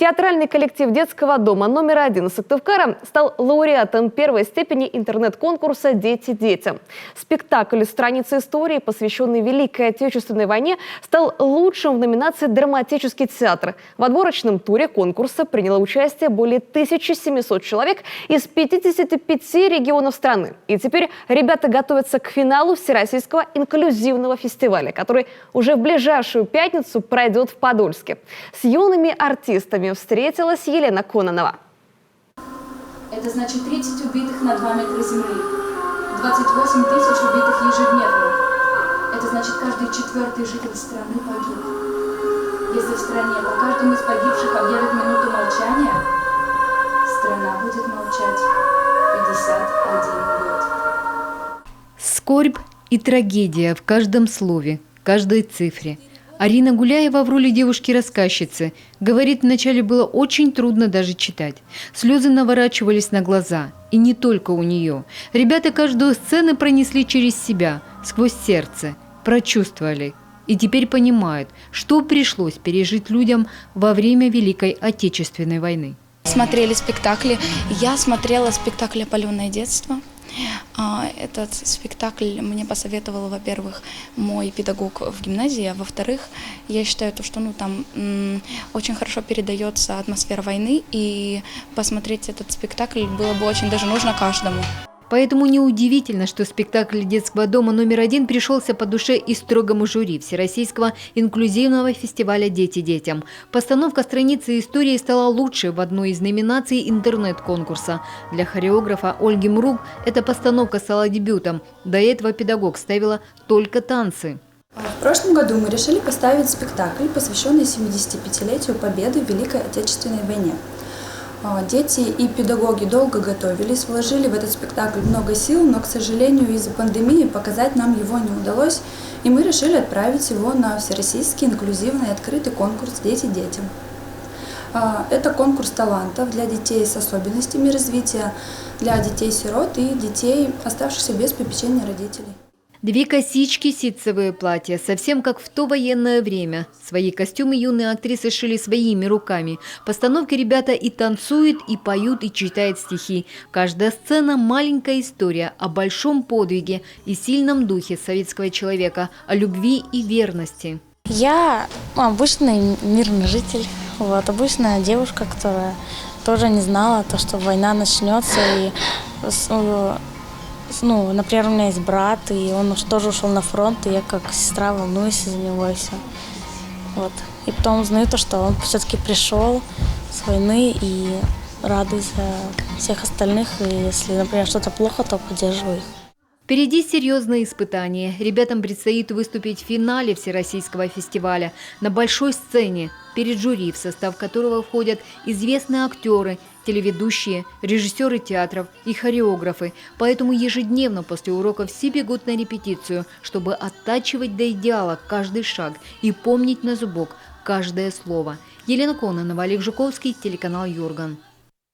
Театральный коллектив детского дома номер 1 Сыктывкара стал лауреатом первой степени интернет-конкурса «Дети детям». Спектакль «Страницы истории», посвященный Великой Отечественной войне, стал лучшим в номинации «Драматический театр». В отборочном туре конкурса приняло участие более 1700 человек из 55 регионов страны. И теперь ребята готовятся к финалу Всероссийского инклюзивного фестиваля, который уже в ближайшую пятницу пройдет в Подольске. С юными артистами встретилась Елена Кононова. Это значит 30 убитых на 2 метра земли, 28 тысяч убитых ежедневно. Это значит, каждый 4-й житель страны погиб. Если в стране по каждому из погибших объявят минуту молчания, страна будет молчать 51 год. Скорбь и трагедия в каждом слове, каждой цифре. Арина Гуляева в роли девушки-рассказчицы говорит, вначале было очень трудно даже читать. Слезы наворачивались на глаза. И не только у нее. Ребята каждую сцену пронесли через себя, сквозь сердце, прочувствовали. И теперь понимают, что пришлось пережить людям во время Великой Отечественной войны. Смотрели спектакли. Я смотрела спектакль «Опаленное детство». Этот спектакль мне посоветовал, во-первых, мой педагог в гимназии, а во-вторых, я считаю, что там очень хорошо передается атмосфера войны, и посмотреть этот спектакль было бы очень даже нужно каждому. Поэтому неудивительно, что спектакль детского дома номер 1 пришелся по душе и строгому жюри Всероссийского инклюзивного фестиваля «Дети детям». Постановка «Страницы истории» стала лучшей в одной из номинаций интернет-конкурса. Для хореографа Ольги Мрук эта постановка стала дебютом. До этого педагог ставила только танцы. В прошлом году мы решили поставить спектакль, посвященный 75-летию победы в Великой Отечественной войне. Дети и педагоги долго готовились, вложили в этот спектакль много сил, но, к сожалению, из-за пандемии показать нам его не удалось, и мы решили отправить его на Всероссийский инклюзивный открытый конкурс «Дети детям». Это конкурс талантов для детей с особенностями развития, для детей-сирот и детей, оставшихся без попечения родителей. 2 косички, ситцевые платья, совсем как в то военное время. Свои костюмы юные актрисы шили своими руками. Постановки ребята и танцуют, и поют, и читают стихи. Каждая сцена – маленькая история о большом подвиге и сильном духе советского человека, о любви и верности. Я обычный мирный житель, обычная девушка, которая тоже не знала, что война начнется. Например, у меня есть брат, и он тоже ушел на фронт, и я как сестра волнуюсь за него и все. И потом узнаю что он все-таки пришел с войны и радуюсь за всех остальных, и если, например, что-то плохо, то поддерживаю их. Впереди серьезные испытания. Ребятам предстоит выступить в финале Всероссийского фестиваля на большой сцене перед жюри, в состав которого входят известные актеры, телеведущие, режиссеры театров и хореографы. Поэтому ежедневно после уроков все бегут на репетицию, чтобы оттачивать до идеала каждый шаг и помнить на зубок каждое слово. Елена Кононова, Олег Жуковский, телеканал Юрган.